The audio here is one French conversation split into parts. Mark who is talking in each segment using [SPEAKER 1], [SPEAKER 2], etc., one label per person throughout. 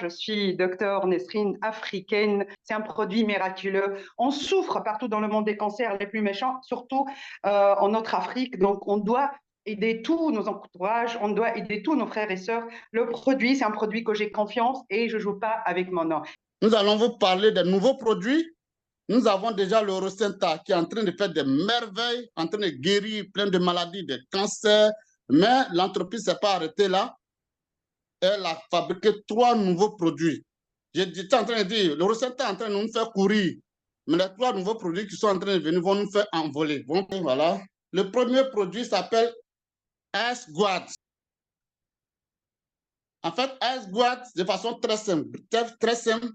[SPEAKER 1] Je suis docteur Nesrine, africaine. C'est un produit miraculeux. On souffre partout dans le monde des cancers les plus méchants, surtout en notre Afrique. Donc, on doit aider tous nos entourages, on doit aider tous nos frères et sœurs. Le produit, c'est un produit que j'ai confiance et je ne joue pas avec mon nom.
[SPEAKER 2] Nous allons vous parler des nouveaux produits. Nous avons déjà le Rosenta qui est en train de faire des merveilles, en train de guérir plein de maladies, des cancers. Mais l'entreprise ne s'est pas arrêtée là. Elle a fabriqué 3 nouveaux produits. J'étais en train de dire, le Rosenta est en train de nous faire courir. Mais les 3 nouveaux produits qui sont en train de venir vont nous faire envoler. Bon, voilà. Le premier produit s'appelle Ice Guard. En fait, Ice Guard, de façon très simple,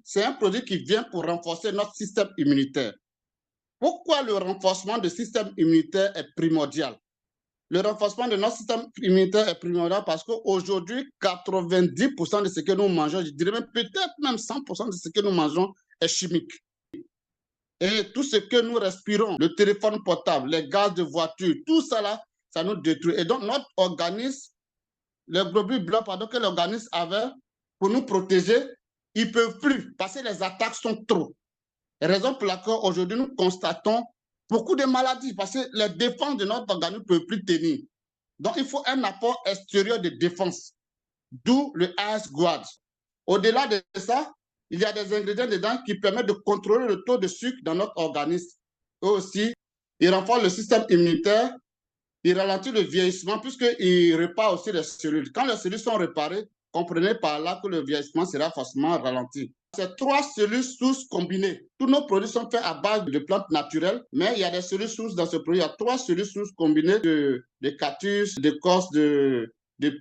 [SPEAKER 2] c'est un produit qui vient pour renforcer notre système immunitaire. Pourquoi le renforcement du système immunitaire est primordial? Le renforcement de notre système immunitaire est primordial parce qu'aujourd'hui, 90% de ce que nous mangeons, je dirais même peut-être même 100% de ce que nous mangeons est chimique. Et tout ce que nous respirons, le téléphone portable, les gaz de voiture, tout ça là, ça nous détruit. Et donc notre organisme, les globules blancs que l'organisme avait pour nous protéger, ils ne peuvent plus parce que les attaques sont trop. Raison pour laquelle aujourd'hui nous constatons beaucoup de maladies parce que les défenses de notre organisme ne peuvent plus tenir. Donc il faut un apport extérieur de défense, d'où le Ice Guard. Au-delà de ça, il y a des ingrédients dedans qui permettent de contrôler le taux de sucre dans notre organisme. Eux aussi, ils renforcent le système immunitaire, il ralentit le vieillissement puisqu'il répare aussi les cellules. Quand les cellules sont réparées, comprenez par là que le vieillissement sera forcément ralenti. C'est 3 cellules sources combinées. Tous nos produits sont faits à base de plantes naturelles, mais il y a des cellules sources dans ce produit. Il y a 3 cellules sources combinées de cactus, d'écorce, de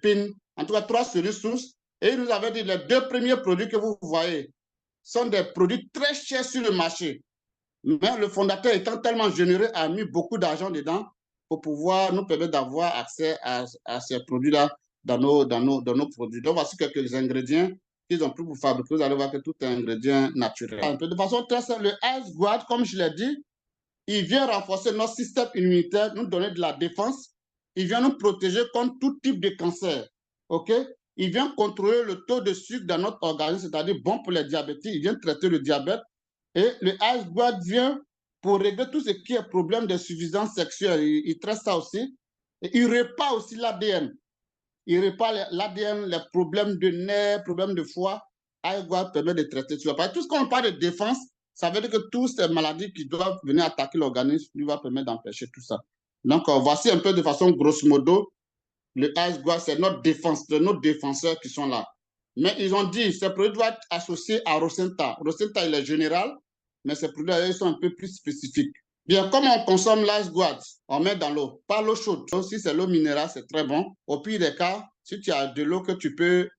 [SPEAKER 2] pin. En tout cas, 3 cellules sources. Et il nous avait dit les 2 premiers produits que vous voyez sont des produits très chers sur le marché. Mais le fondateur étant tellement généreux a mis beaucoup d'argent dedans pour pouvoir nous permettre d'avoir accès à ces produits-là dans nos produits. Donc, voici quelques ingrédients qu'ils ont pris pour fabriquer. Vous allez voir que tout est ingrédient naturel. De façon très simple, le Ice Guard, comme je l'ai dit, il vient renforcer notre système immunitaire, nous donner de la défense. Il vient nous protéger contre tout type de cancer. OK? Il vient contrôler le taux de sucre dans notre organisme, c'est-à-dire bon pour les diabétiques. Il vient traiter le diabète. Et le Ice Guard vient pour régler tout ce qui est problème d'insuffisance sexuelle. Il traite ça aussi. Et il répare aussi l'ADN. Il répare l'ADN, les problèmes de nerfs, problèmes de foie. Ice Guard permet de traiter tout ça. Tout ce qu'on parle de défense, ça veut dire que toutes ces maladies qui doivent venir attaquer l'organisme, lui va permettre d'empêcher tout ça. Donc, voici un peu de façon grosso modo, le Ice Guard, c'est notre défense, de nos défenseurs qui sont là. Mais ils ont dit, ces produits doivent être associés à Rosenta. Rosenta, il est général, mais ces produits ils sont un peu plus spécifiques. Bien, comme on consomme l'Ice Guard, on met dans l'eau, pas l'eau chaude. Donc, si c'est l'eau minérale, c'est très bon. Au pire des cas, si tu as de l'eau que tu peux,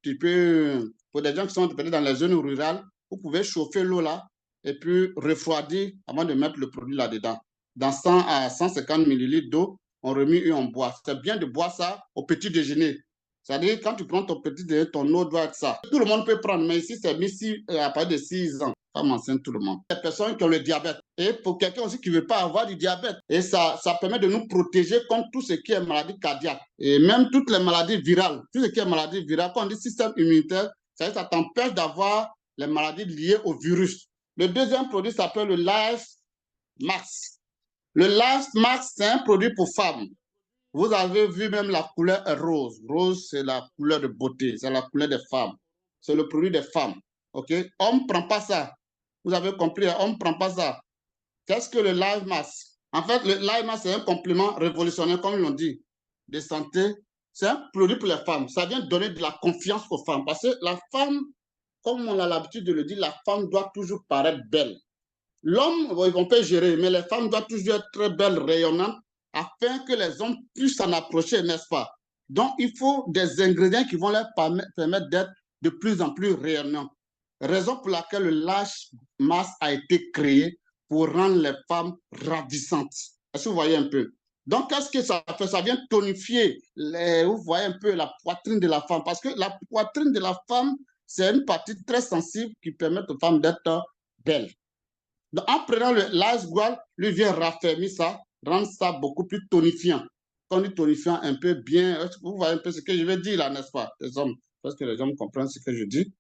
[SPEAKER 2] pour des gens qui sont peut-être dans les zones rurales, vous pouvez chauffer l'eau là et puis refroidir avant de mettre le produit là-dedans. Dans 100 à 150 millilitres d'eau, on remet et on boit. C'est bien de boire ça au petit déjeuner. C'est-à-dire, quand tu prends ton petit déjeuner, ton eau doit être ça. Tout le monde peut prendre, mais ici, c'est mis à partir de 6 ans. Femme enceinte, tout le monde. Les personnes qui ont le diabète. Et pour quelqu'un aussi qui ne veut pas avoir du diabète. Et ça permet de nous protéger contre tout ce qui est maladie cardiaque. Et même toutes les maladies virales. Tout ce qui est maladie virale, quand on dit système immunitaire, ça t'empêche d'avoir les maladies liées au virus. Le deuxième produit s'appelle le Life Max. Le Life Max, c'est un produit pour femmes. Vous avez vu même la couleur est rose. Rose, c'est la couleur de beauté. C'est la couleur des femmes. C'est le produit des femmes. OK? On ne prend pas ça. Vous avez compris, on ne prend pas ça. Qu'est-ce que le Life Mask? En fait, le Life Mask, c'est un complément révolutionnaire, comme ils l'ont dit, de santé. C'est un produit pour les femmes. Ça vient donner de la confiance aux femmes. Parce que la femme, comme on a l'habitude de le dire, la femme doit toujours paraître belle. L'homme, on peut gérer, mais les femmes doivent toujours être très belles, rayonnantes, afin que les hommes puissent s'en approcher, n'est-ce pas? Donc, il faut des ingrédients qui vont leur permettre d'être de plus en plus rayonnants. Raison pour laquelle le Life Mask a été créé pour rendre les femmes ravissantes. Est-ce que vous voyez un peu? Donc, qu'est-ce que ça fait? Ça vient tonifier, vous voyez un peu la poitrine de la femme, parce que la poitrine de la femme, c'est une partie très sensible qui permet aux femmes d'être belles. Donc, en prenant le Life Guard, lui vient raffermir ça, rendre ça beaucoup plus tonifiant. Quand on dit tonifiant, un peu bien, vous voyez un peu ce que je veux dire là, n'est-ce pas, les hommes? Parce que les hommes comprennent ce que je dis.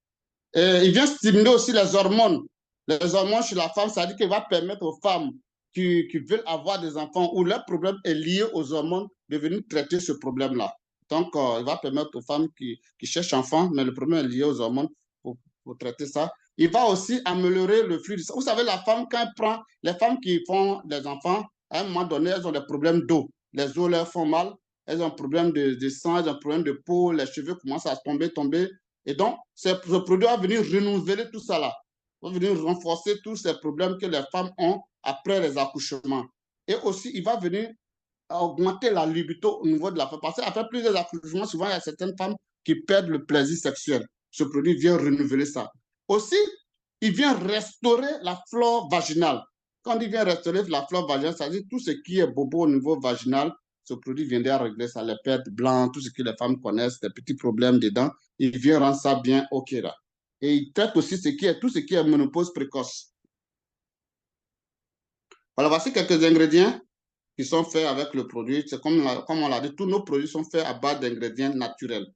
[SPEAKER 2] Et il vient stimuler aussi les hormones. Les hormones chez la femme, ça veut dire qu'il va permettre aux femmes qui veulent avoir des enfants ou leur problème est lié aux hormones de venir traiter ce problème-là. Donc, il va permettre aux femmes qui cherchent enfants, mais le problème est lié aux hormones pour traiter ça. Il va aussi améliorer le flux du sang. Vous savez, la femme, quand elle prend, les femmes qui font des enfants, à un moment donné, elles ont des problèmes d'eau. Les os leur font mal, elles ont un problème de sang, elles ont un problème de peau, les cheveux commencent à tomber. Et donc, ce produit va venir renouveler tout ça là, va venir renforcer tous ces problèmes que les femmes ont après les accouchements. Et aussi, il va venir augmenter la libido au niveau de la femme. Parce qu'après plusieurs accouchements, souvent, il y a certaines femmes qui perdent le plaisir sexuel. Ce produit vient renouveler ça. Aussi, il vient restaurer la flore vaginale. Quand il vient restaurer la flore vaginale, ça veut dire tout ce qui est bobo au niveau vaginal, ce produit viendra régler ça, les pertes blanches, tout ce que les femmes connaissent, des petits problèmes dedans. Il vient rendre ça bien OK là. Et il traite aussi tout ce qui est ménopause précoce. Voilà, voici quelques ingrédients qui sont faits avec le produit. C'est comme on l'a dit, tous nos produits sont faits à base d'ingrédients naturels.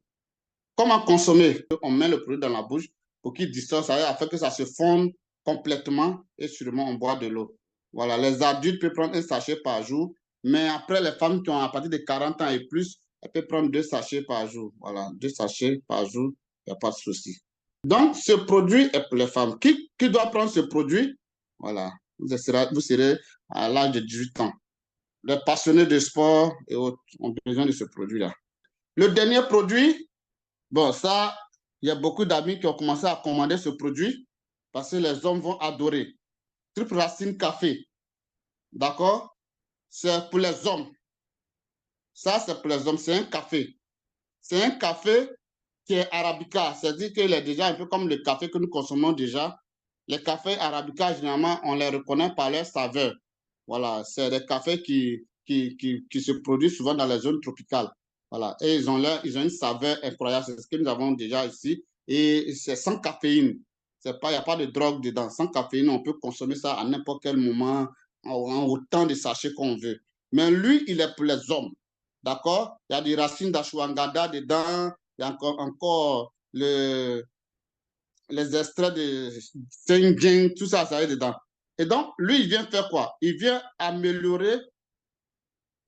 [SPEAKER 2] Comment consommer? On met le produit dans la bouche pour qu'il distorde, afin que ça se fonde complètement et sûrement on boit de l'eau. Voilà, les adultes peuvent prendre un sachet par jour, mais après, les femmes qui ont à partir de 40 ans et plus, elles peuvent prendre 2 sachets par jour. Voilà, 2 sachets par jour, il n'y a pas de souci. Donc, ce produit est pour les femmes. Qui doit prendre ce produit? Voilà, vous serez à l'âge de 18 ans. Les passionnés de sport et autres ont besoin de ce produit-là. Le dernier produit, bon, ça, il y a beaucoup d'amis qui ont commencé à commander ce produit parce que les hommes vont adorer. Triple racine café, d'accord? C'est pour les hommes. Ça, c'est pour les hommes, c'est un café. C'est un café qui est arabica, c'est-à-dire qu'il est déjà un peu comme le café que nous consommons déjà. Les cafés arabica, généralement, on les reconnaît par leur saveur. Voilà, c'est des cafés qui se produisent souvent dans les zones tropicales. Voilà, et ils ont une saveur incroyable, c'est ce que nous avons déjà ici. Et c'est sans caféine. Il n'y a pas de drogue dedans. Sans caféine, on peut consommer ça à n'importe quel moment, en autant de sachets qu'on veut. Mais lui, il est pour les hommes. D'accord? Il y a des racines d'ashwagandha dedans, il y a encore les extraits de Senjing, tout ça, ça est dedans. Et donc, lui, il vient faire quoi? Il vient améliorer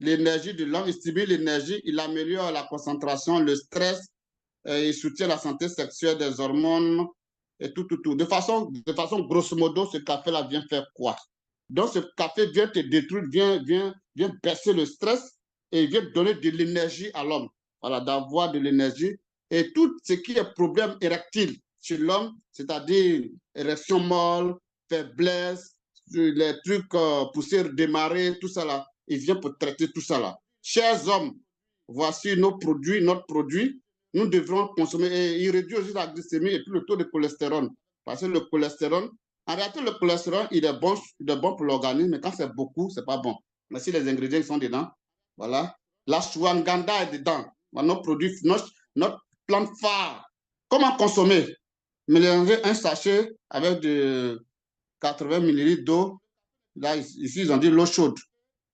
[SPEAKER 2] l'énergie de l'homme, il stimule l'énergie, il améliore la concentration, le stress, il soutient la santé sexuelle des hormones et tout. De façon grosso modo, ce café-là vient faire quoi? Donc, ce café vient te détruire, vient baisser le stress et vient donner de l'énergie à l'homme. Voilà, d'avoir de l'énergie. Et tout ce qui est problème érectile chez l'homme, c'est-à-dire érection molle, faiblesse, les trucs poussés, démarrer, tout ça là, il vient pour traiter tout ça là. Chers hommes, voici notre produit. Nous devrons consommer et il réduit aussi la glycémie et puis le taux de cholestérol. Parce que le cholestérol, en réalité, le cholestérol, il est bon pour l'organisme, mais quand c'est beaucoup, c'est pas bon. Mais si les ingrédients sont dedans, voilà. L'ashwagandha est dedans. Notre produit, notre plante phare. Comment consommer? Mélanger un sachet avec de 80 ml d'eau. Là, ici, ils ont dit l'eau chaude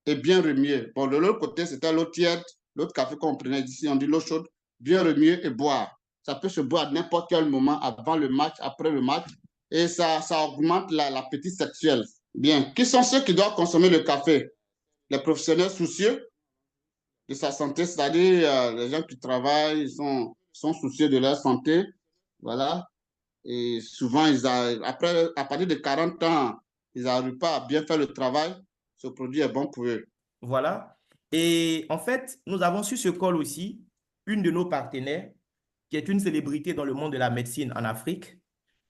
[SPEAKER 2] et bien remuer. Bon, de l'autre côté, c'était l'eau tiède. L'autre café qu'on prenait ici, on dit l'eau chaude, bien remuer et boire. Ça peut se boire à n'importe quel moment, avant le match, après le match, et ça augmente l'appétit sexuel. Bien. Qui sont ceux qui doivent consommer le café? Les professionnels soucieux de sa santé, c'est-à-dire les gens qui travaillent, sont soucieux de leur santé. Voilà. Et souvent, à partir de 40 ans, ils n'arrivent pas à bien faire le travail. Ce produit est bon pour eux.
[SPEAKER 3] Voilà. Et en fait, nous avons sur ce call aussi une de nos partenaires qui est une célébrité dans le monde de la médecine en Afrique,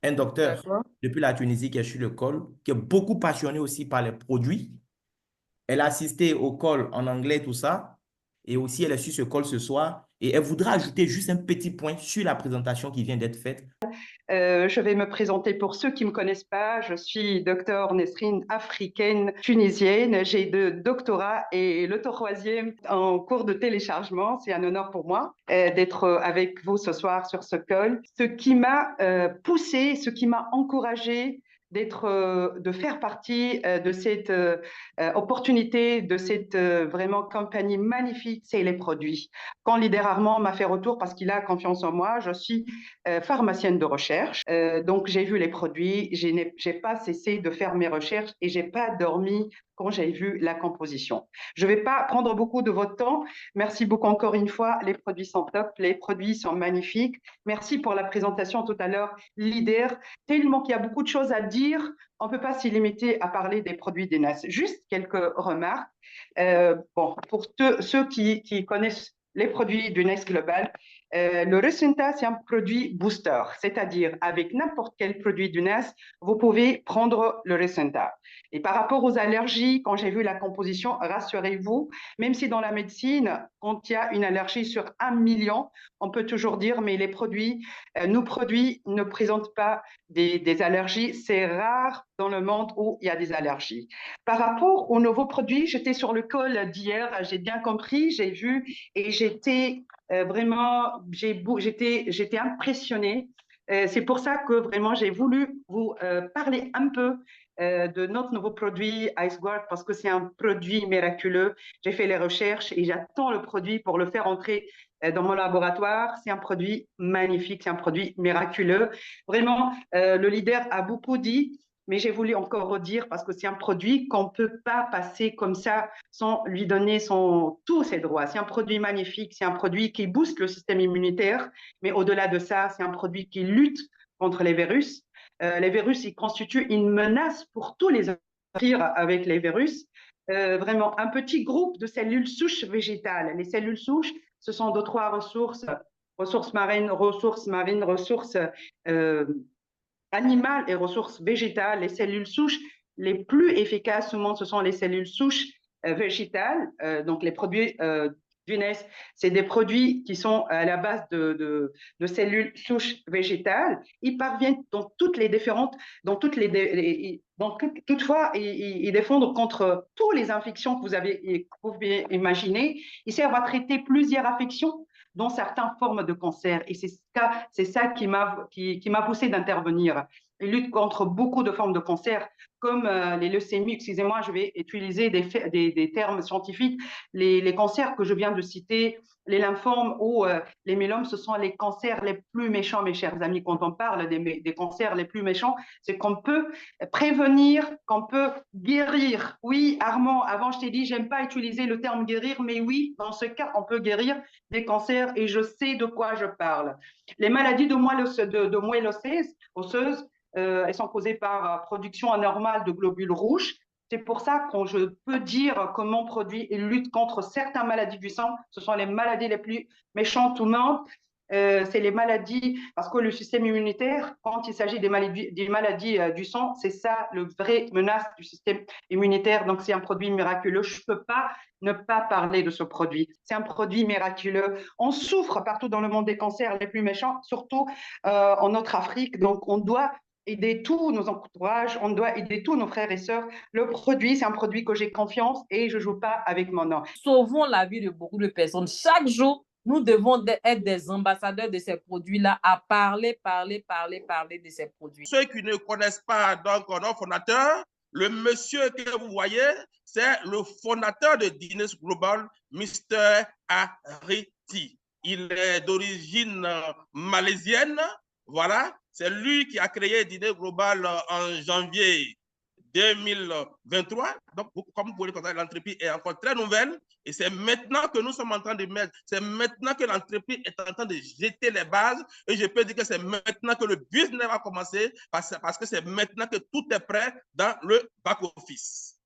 [SPEAKER 3] un docteur depuis la Tunisie qui est sur le call, qui est beaucoup passionné aussi par les produits. Elle a assisté au call en anglais, tout ça. Et aussi, elle est sur ce call ce soir. Et elle voudra ajouter juste un petit point sur la présentation qui vient d'être faite.
[SPEAKER 1] Je vais me présenter pour ceux qui ne me connaissent pas. Je suis docteur Nesrine, africaine, tunisienne. J'ai 2 doctorats et le 3e en cours de téléchargement. C'est un honneur pour moi d'être avec vous ce soir sur ce call. Ce qui m'a poussée, ce qui m'a encouragée, de faire partie de cette opportunité, de cette vraiment compagnie magnifique, c'est les produits. Quand Leader Armand m'a fait retour parce qu'il a confiance en moi, je suis pharmacienne de recherche. Donc, j'ai vu les produits, j'ai pas cessé de faire mes recherches et j'ai pas dormi quand j'ai vu la composition. Je vais pas prendre beaucoup de votre temps. Merci beaucoup encore une fois. Les produits sont top, les produits sont magnifiques. Merci pour la présentation tout à l'heure, Leader. Tellement qu'il y a beaucoup de choses à dire, on ne peut pas s'y limiter à parler des produits d'Enas. Juste quelques remarques. Bon, pour ceux qui connaissent les produits du Next Global, le Resunta, c'est un produit booster, c'est-à-dire avec n'importe quel produit du NAS, vous pouvez prendre le Resunta. Et par rapport aux allergies, quand j'ai vu la composition, rassurez-vous, même si dans la médecine, quand il y a une allergie sur 1 million, on peut toujours dire, mais les produits, nos produits ne présentent pas des allergies. C'est rare dans le monde où il y a des allergies. Par rapport aux nouveaux produits, j'étais sur le call d'hier, j'ai bien compris, j'ai vu et j'étais vraiment, j'étais impressionnée. C'est pour ça que vraiment j'ai voulu vous parler un peu de notre nouveau produit IceGuard parce que c'est un produit miraculeux. J'ai fait les recherches et j'attends le produit pour le faire entrer dans mon laboratoire. C'est un produit magnifique, c'est un produit miraculeux. Vraiment, le leader a beaucoup dit, mais j'ai voulu encore redire parce que c'est un produit qu'on ne peut pas passer comme ça sans lui donner tous ses droits. C'est un produit magnifique, c'est un produit qui booste le système immunitaire, mais au-delà de ça, c'est un produit qui lutte contre les virus. Les virus, ils constituent une menace pour tous les empires avec les virus. Vraiment, un petit groupe de cellules souches végétales. Les cellules souches, ce sont de 3 ressources, ressources marines, ressources animales et ressources végétales. Les cellules souches les plus efficaces au monde, ce sont les cellules souches végétales. Donc, les produits d'UNES, c'est des produits qui sont à la base de cellules souches végétales. Ils parviennent dans toutes les différentes, toutefois, ils défendent contre toutes les infections que vous pouvez imaginer. Ils servent à traiter plusieurs affections dans certaines formes de cancer. Et c'est ça qui m'a poussé d'intervenir. Ils luttent contre beaucoup de formes de cancer, comme les leucémies, excusez-moi, je vais utiliser des termes scientifiques. Les cancers que je viens de citer, les lymphomes ou les myélomes, ce sont les cancers les plus méchants, mes chers amis. Quand on parle des cancers les plus méchants, c'est qu'on peut prévenir, qu'on peut guérir. Oui, Armand, avant je t'ai dit, j'aime pas utiliser le terme guérir, mais oui, dans ce cas, on peut guérir des cancers et je sais de quoi je parle. Les maladies de moelle osseuse, elles sont causées par production anormale de globules rouges. C'est pour ça que je peux dire que mon produit lutte contre certaines maladies du sang. Ce sont les maladies les plus méchantes au monde. C'est les maladies, parce que le système immunitaire, quand il s'agit des maladies du sang, c'est ça le vrai menace du système immunitaire. Donc, c'est un produit miraculeux. Je ne peux pas ne pas parler de ce produit. C'est un produit miraculeux. On souffre partout dans le monde des cancers les plus méchants, surtout en notre Afrique. Donc, on doit aider tous nos entourages, on doit aider tous nos frères et sœurs. Le produit, c'est un produit que j'ai confiance et je ne joue pas avec mon nom.
[SPEAKER 4] Sauvons la vie de beaucoup de personnes. Chaque jour, nous devons être des ambassadeurs de ces produits-là, à parler de ces produits.
[SPEAKER 5] Ceux qui ne connaissent pas donc notre fondateur, le monsieur que vous voyez, c'est le fondateur de Guinness Global, Mr. Ariti. Il est d'origine malaisienne, voilà. C'est lui qui a créé Guinness Global en janvier 2023. Donc, comme vous pouvez le constater, l'entreprise est encore très nouvelle et c'est maintenant que nous sommes en train de mettre, c'est maintenant que l'entreprise est en train de jeter les bases et je peux dire que c'est maintenant que le business va commencer parce que c'est maintenant que tout est prêt dans le back-office.